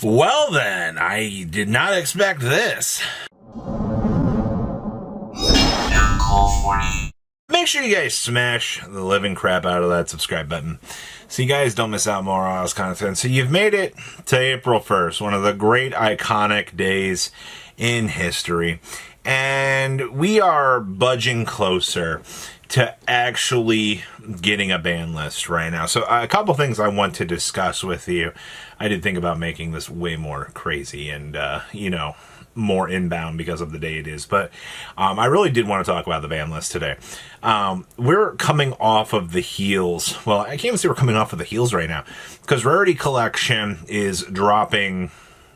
Well then, I did not expect this. Make sure you guys smash the living crap out of that subscribe button so you guys don't miss out more on this content. So you've made it to April 1st, one of the great iconic days in history. And we are budging closer to actually getting a ban list right now. So a couple things I want to discuss with you. I did think about making this way more crazy and, more inbound because of the day it is. But I really did want to talk about the ban list today. We're coming off of the heels. Well, I can't even say we're coming off of the heels right now because Rarity Collection is dropping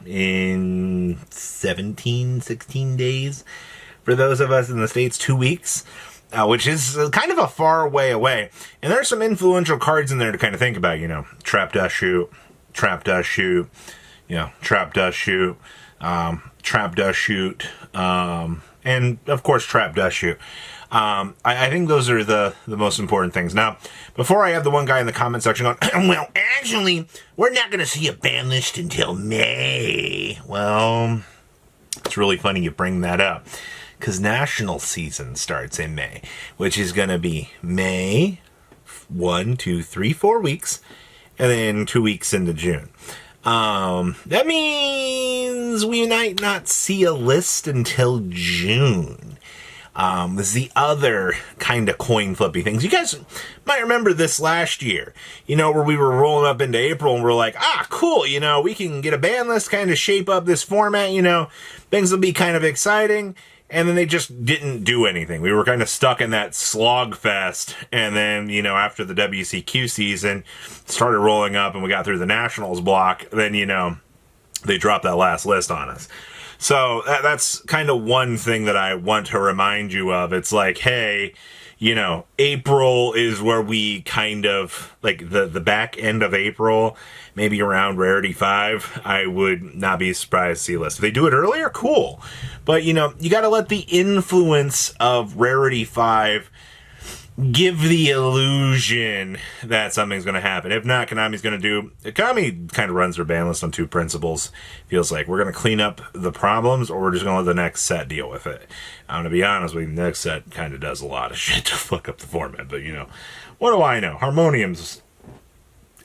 in 16 days. For those of us in the States, 2 weeks. Which is kind of a far way away. And there are some influential cards in there to kind of think about, Trap Dust Shoot, Trap Dust Shoot, Trap Dust Shoot, Trap Dust Shoot, and of course Trap Dust Shoot. I think those are the most important things. Now, before I have the one guy in the comment section going, well, actually, we're not going to see a ban list until May. Well, it's really funny you bring that up. Because national season starts in May, which is going to be May 1, 2, 3, 4 weeks, and then 2 weeks into June. That means we might not see a list until June. This is the other kind of coin flippy things. You guys might remember this last year, where we were rolling up into April and we're like, cool, we can get a ban list, kind of shape up this format, things will be kind of exciting. And then they just didn't do anything. We were kind of stuck in that slog fest. And then, after the WCQ season started rolling up and we got through the Nationals block, then, they dropped that last list on us. So that's kind of one thing that I want to remind you of. It's like, hey, April is where we kind of, like the back end of April, maybe around Rarity 5, I would not be surprised to see a list. If they do it earlier, cool. But, you got to let the influence of Rarity 5 give the illusion that something's going to happen. If not, Konami's going to do... Konami kind of runs their ban list on two principles. Feels like we're going to clean up the problems or we're just going to let the next set deal with it. I'm going to be honest with you, the next set kind of does a lot of shit to fuck up the format. But, what do I know? Harmonium's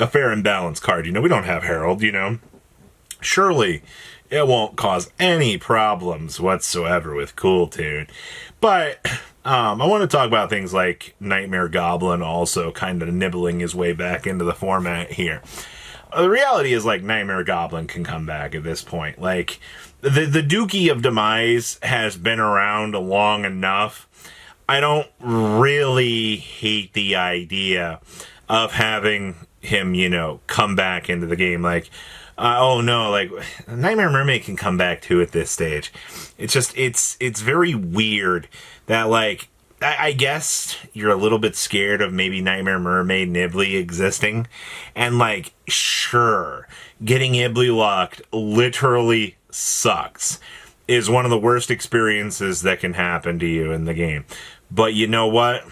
a fair and balanced card. We don't have Herald, Surely it won't cause any problems whatsoever with Cool Tune. But... I want to talk about things like Nightmare Goblin also kind of nibbling his way back into the format here. The reality is, Nightmare Goblin can come back at this point. The Dookie of Demise has been around long enough. I don't really hate the idea of having him, come back into the game. Nightmare Mermaid can come back too at this stage. It's just, it's very weird that, I guess you're a little bit scared of maybe Nightmare Mermaid Nibley existing. And, sure, getting Nibley locked literally sucks. Is one of the worst experiences that can happen to you in the game. But you know what?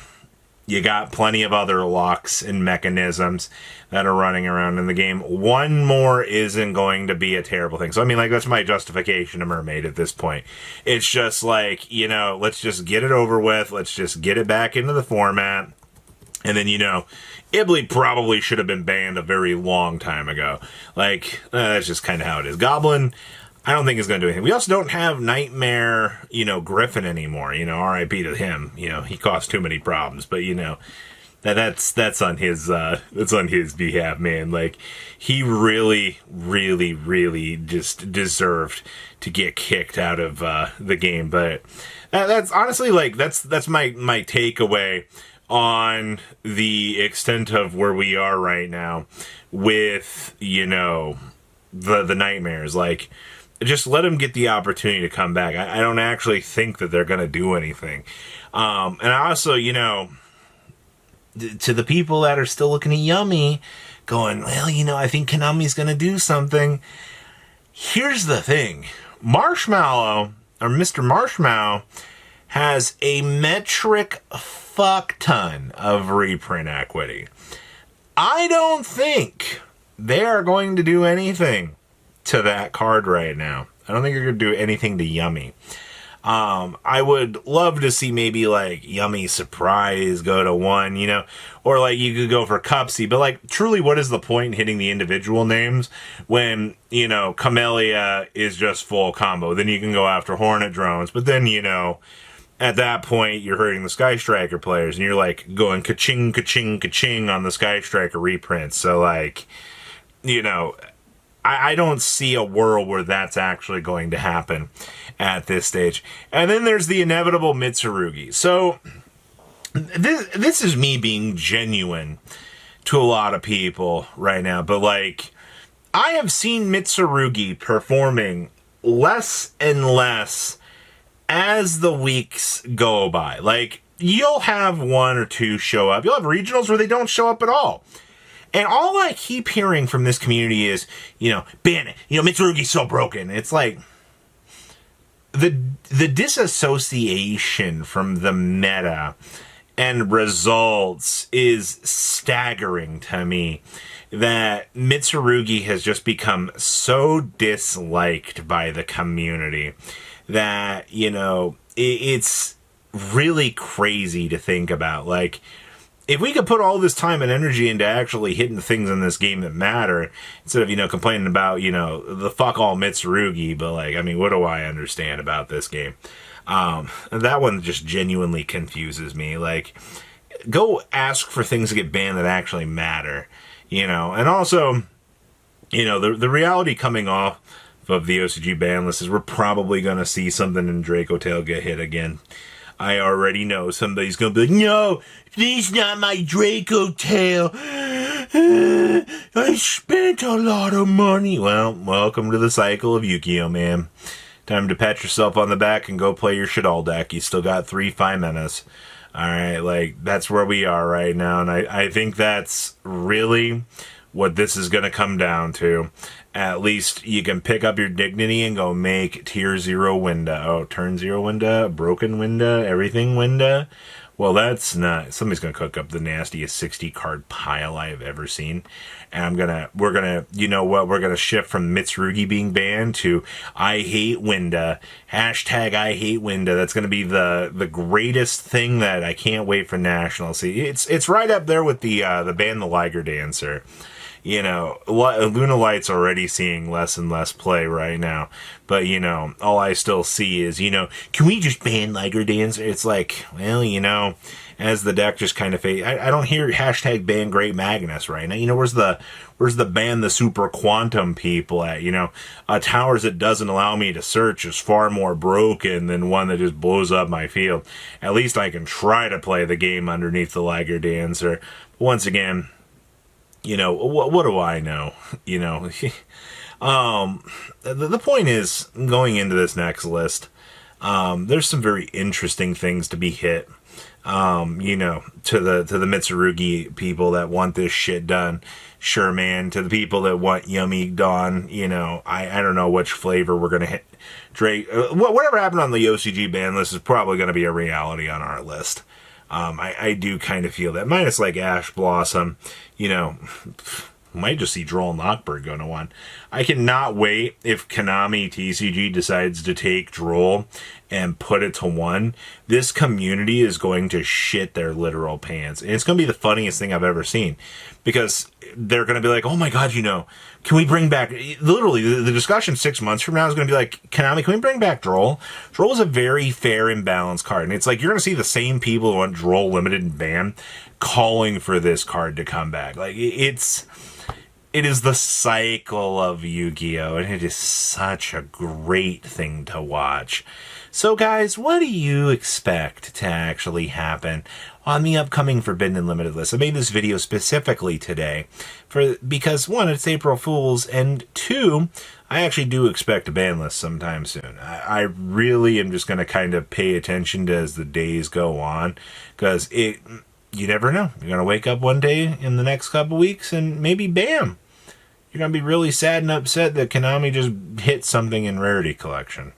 You got plenty of other locks and mechanisms that are running around in the game. One more isn't going to be a terrible thing. So, that's my justification to Mermaid at this point. It's just let's just get it over with. Let's just get it back into the format. And then, Nibley probably should have been banned a very long time ago. That's just kind of how it is. Goblin... I don't think it's going to do anything. We also don't have Nightmare, Griffin anymore. RIP to him. He caused too many problems. But, that's on his behalf, man. He really, really, really just deserved to get kicked out of the game. But that's honestly, that's my takeaway on the extent of where we are right now with, the Nightmares. Just let them get the opportunity to come back. I don't actually think that they're going to do anything. And I also, to the people that are still looking at Yummy, going, well, I think Konami's going to do something. Here's the thing. Marshmallow, or Mr. Marshmallow, has a metric fuck ton of reprint equity. I don't think they are going to do anything to that card right now. I don't think you're going to do anything to Yummy. I would love to see maybe like Yummy Surprise go to 1, you know, or like you could go for Cupsy, but like truly what is the point in hitting the individual names when, you know, Camellia is just full combo? Then you can go after Hornet Drones, but then, you know, at that point you're hurting the Sky Striker players and you're like going ka-ching, ka-ching, ka-ching on the Sky Striker reprints. So like, you know, I don't see a world where that's actually going to happen at this stage. And then there's the inevitable Mitsurugi. So this is me being genuine to a lot of people right now, but like I have seen Mitsurugi performing less and less as the weeks go by. Like you'll have 1 or 2 show up. You'll have regionals where they don't show up at all. And all I keep hearing from this community is, you know, ban it. You know, Mitsurugi's so broken. It's like the disassociation from the meta and results is staggering to me. That Mitsurugi has just become so disliked by the community that, you know, it's really crazy to think about. Like, if we could put all this time and energy into actually hitting the things in this game that matter, instead of, you know, complaining about, you know, the fuck all Mitsurugi, but like, I mean, what do I understand about this game? That one just genuinely confuses me. Like, go ask for things to get banned that actually matter, you know? And also, you know, the reality coming off of the OCG ban list is we're probably going to see something in Draco Tail get hit again. I already know somebody's going to be like, no, please not my Draco Tail. I spent a lot of money. Well, welcome to the cycle of Yu-Gi-Oh, man. Time to pat yourself on the back and go play your Shaddoll deck. You still got 3 5-manas. Alright, like, that's where we are right now. And I think that's really what this is going to come down to. At least you can pick up your dignity and go make tier 0 Winda. Oh, turn 0 Winda, broken Winda, everything Winda. Well, that's not... Somebody's going to cook up the nastiest 60 card pile I have ever seen. And we're gonna, you know what, we're gonna shift from Mitsurugi being banned to I hate Winda. Hashtag I hate Winda. That's gonna be the greatest thing that I can't wait for National. See, it's right up there with the ban the Liger Dancer. You know, Luna Light's already seeing less and less play right now. But, you know, all I still see is, you know, can we just ban Liger Dancer? It's like, well, you know, as the deck just kind of fades. I don't hear hashtag ban Great Magnus right now. You know, where's the ban the Super Quantum people at? You know, towers that doesn't allow me to search is far more broken than one that just blows up my field. At least I can try to play the game underneath the Liger Dancer. But once again, you know, what do I know? You know, the point is, going into this next list, there's some very interesting things to be hit. You know, to the Mitsurugi people that want this shit done. Sure, man. To the people that want Yummy Dawn, you know, I don't know which flavor we're gonna hit. Drake, whatever happened on the OCG ban list is probably gonna be a reality on our list. I do kind of feel that. Minus like Ash Blossom, you know, might just see Droll and Lockbird go to 1. I cannot wait if Konami TCG decides to take Droll and put it to 1. This community is going to shit their literal pants. And it's going to be the funniest thing I've ever seen. Because they're going to be like, oh my god, you know, can we bring back... Literally, the discussion 6 months from now is going to be like, Konami, can we bring back Droll? Droll is a very fair and balanced card. And it's like, you're going to see the same people who want Droll Limited and Ban calling for this card to come back. Like, it is the cycle of Yu-Gi-Oh! And it is such a great thing to watch. So guys, what do you expect to actually happen on the upcoming Forbidden and Limited list? I made this video specifically today because 1, it's April Fool's, and 2, I actually do expect a ban list sometime soon. I really am just going to kind of pay attention to as the days go on, because you never know. You're going to wake up one day in the next couple weeks and maybe bam! You're going to be really sad and upset that Konami just hit something in Rarity Collection.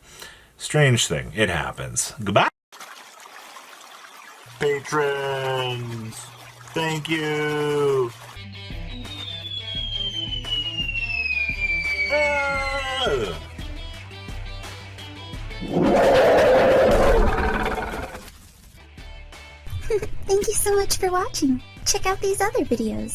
Strange thing. It happens. Goodbye. Patrons, thank you. Thank you so much for watching. Check out these other videos.